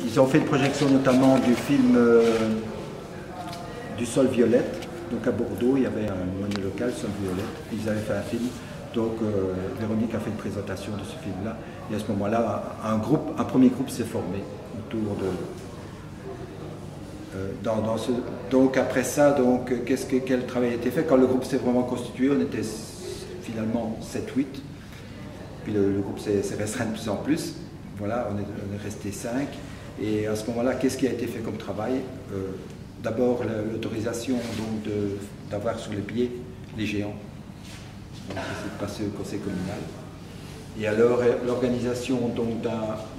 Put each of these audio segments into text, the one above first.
ils ont fait une projection notamment du film du Sol Violette. Donc à Bordeaux, il y avait un monnaie local, Sol Violette. Ils avaient fait un film. Donc Véronique a fait une présentation de ce film-là. Et à ce moment-là, un premier groupe s'est formé autour de... Donc après ça, quel travail a été fait? Quand le groupe s'est vraiment constitué, on était finalement 7-8. Puis le groupe s'est restreint de plus en plus. Voilà, on est resté 5. Et à ce moment-là, qu'est-ce qui a été fait comme travail? D'abord, l'autorisation d'avoir sur les billets les géants. Donc, c'est passé au conseil communal. Et alors, l'organisation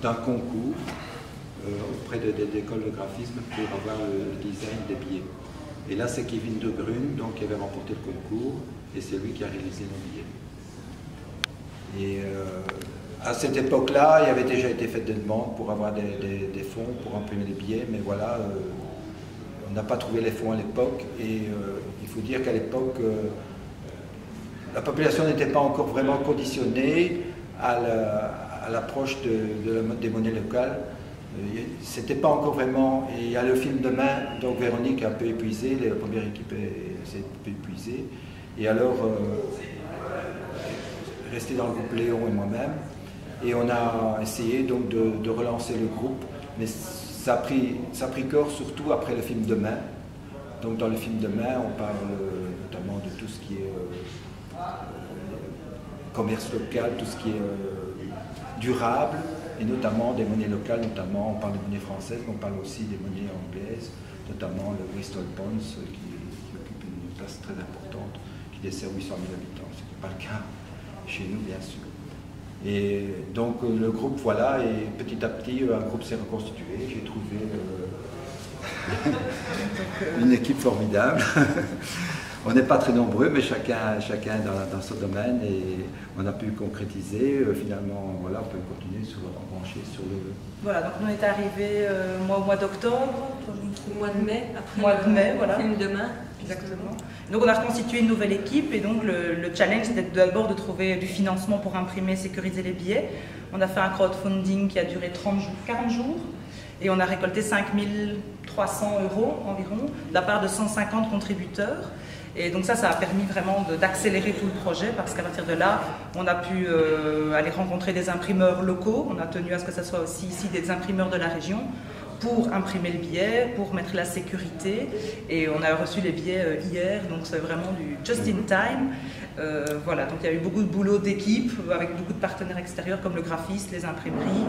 d'un concours auprès des écoles de graphisme pour avoir le design des billets. Et là, c'est Kevin De Bruyne donc, qui avait remporté le concours, et c'est lui qui a réalisé nos billets. Et à cette époque-là, il avait déjà été fait des demandes pour avoir des fonds pour imprimer les billets, mais voilà, on n'a pas trouvé les fonds à l'époque, et il faut dire qu'à l'époque, la population n'était pas encore vraiment conditionnée à l'approche des monnaies locales. C'était pas encore vraiment, et il y a le film Demain, donc Véronique est un peu épuisée, la première équipe s'est un peu épuisée, et alors resté dans le groupe Léon et moi-même, et on a essayé donc de relancer le groupe, mais ça a pris corps surtout après le film Demain. Donc dans le film Demain, on parle notamment de tout ce qui est commerce local, tout ce qui est durable, et notamment des monnaies locales, notamment on parle des monnaies françaises, mais on parle aussi des monnaies anglaises, notamment le Bristol Pounds qui occupe une place très importante, qui dessert 800 000 habitants, ce qui n'est pas le cas chez nous bien sûr. Et donc le groupe, voilà, et petit à petit un groupe s'est reconstitué, j'ai trouvé une équipe formidable. On n'est pas très nombreux, mais chacun dans son domaine, et on a pu concrétiser. Finalement, voilà, on peut continuer en brancher sur le... Voilà, donc on est arrivé au mois d'octobre. Au mois de mai, après mois de mai, voilà. Le film Demain. Exactement. Donc on a reconstitué une nouvelle équipe, et donc le challenge c'était d'abord de trouver du financement pour imprimer et sécuriser les billets. On a fait un crowdfunding qui a duré 40 jours. Et on a récolté 5 300 € environ, de la part de 150 contributeurs. Et donc ça a permis vraiment d'accélérer tout le projet, parce qu'à partir de là, on a pu aller rencontrer des imprimeurs locaux. On a tenu à ce que ce soit aussi ici des imprimeurs de la région pour imprimer le billet, pour mettre la sécurité. Et on a reçu les billets hier, donc c'est vraiment du just in time. Voilà, donc il y a eu beaucoup de boulot d'équipe avec beaucoup de partenaires extérieurs comme le graphiste, les imprimeries,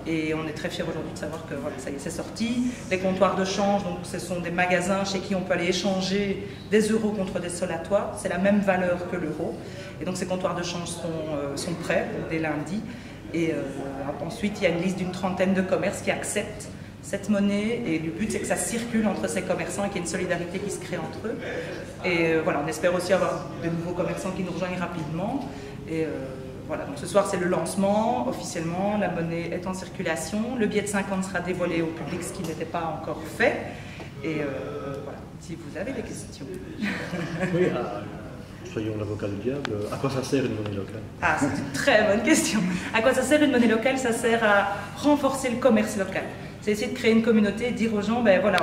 et on est très fiers aujourd'hui de savoir que voilà, ça y est, c'est sorti. Les comptoirs de change, donc ce sont des magasins chez qui on peut aller échanger des euros contre des solatoires, c'est la même valeur que l'euro, et donc ces comptoirs de change sont prêts dès lundi, et ensuite il y a une liste d'une trentaine de commerces qui acceptent cette monnaie, et le but c'est que ça circule entre ces commerçants et qu'il y ait une solidarité qui se crée entre eux. Et voilà, on espère aussi avoir de nouveaux commerçants qui nous rejoignent rapidement. Et voilà, donc ce soir c'est le lancement, officiellement, la monnaie est en circulation. Le billet de 50 sera dévoilé au public, ce qui n'était pas encore fait. Et voilà, si vous avez des questions. Oui, soyons l'avocat du diable, à quoi ça sert une monnaie locale? Ah, c'est une très bonne question. À quoi ça sert une monnaie locale? Ça sert à renforcer le commerce local. C'est essayer de créer une communauté et dire aux gens, ben voilà,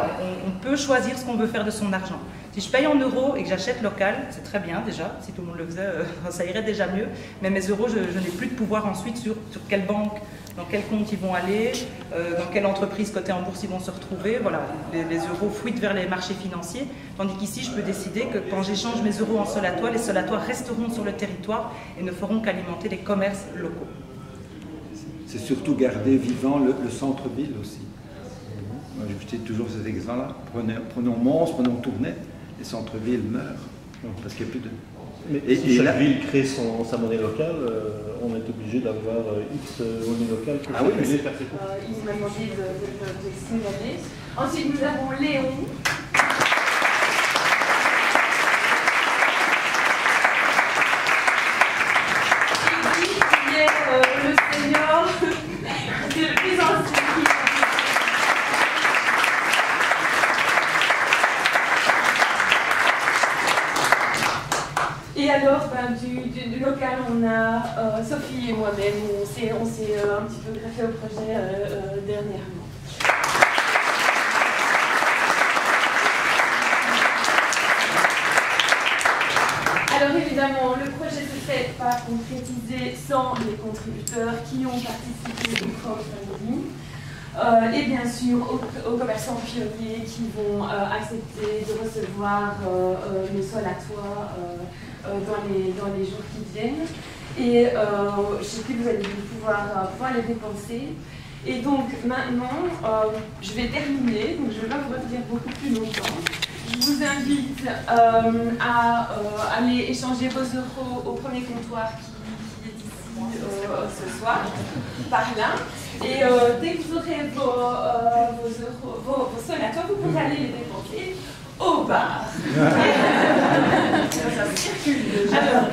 on peut choisir ce qu'on veut faire de son argent. Si je paye en euros et que j'achète local, c'est très bien déjà, si tout le monde le faisait, ça irait déjà mieux. Mais mes euros, je n'ai plus de pouvoir ensuite sur quelle banque, dans quel compte ils vont aller, dans quelle entreprise cotée en bourse ils vont se retrouver. Voilà, les euros fuitent vers les marchés financiers, tandis qu'ici, je peux décider que quand j'échange mes euros en solatoires, les solatoires resteront sur le territoire et ne feront qu'alimenter les commerces locaux. C'est surtout garder vivant le centre-ville aussi. Moi, je cite toujours cet exemple-là. Prenons Mons, prenons Tournai, les centres-villes meurent, parce qu'il n'y a plus de... Mais si chaque ville crée sa monnaie locale, on est obligé d'avoir X monnaie locale pour circuler, faire ses cours. Il m'a demandé de signaler. Ensuite, nous avons Léon. Qui est le senior, qui est le plus ancien. Et alors, du local, on a Sophie et moi-même, on s'est un petit peu greffé au projet dernièrement. évidemment, le projet ne s'est pas concrétisé sans les contributeurs qui ont participé au crowdfunding. Et bien sûr aux commerçants pionniers qui vont accepter de recevoir le sol à toit dans les jours qui viennent. Et je sais que vous allez pouvoir les dépenser. Et donc maintenant, je vais terminer, donc je ne vais pas vous retenir beaucoup plus longtemps. Je vous invite à aller échanger vos euros au premier comptoir qui est ici ce soir, par là. Et dès que vous aurez vos sols à toit, vous pourrez aller les dépenser au bar. Alors,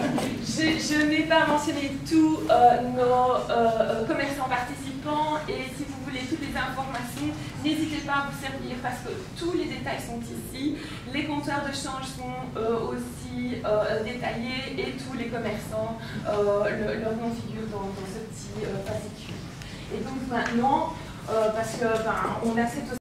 je n'ai pas mentionné tous nos commerçants participants, et si vous voulez toutes les informations, n'hésitez pas à vous servir parce que tous les détails sont ici. Les compteurs de change sont aussi détaillés, et tous les commerçants, leur nom figure dans ce petit fascicule. Et donc maintenant, parce que on accepte aussi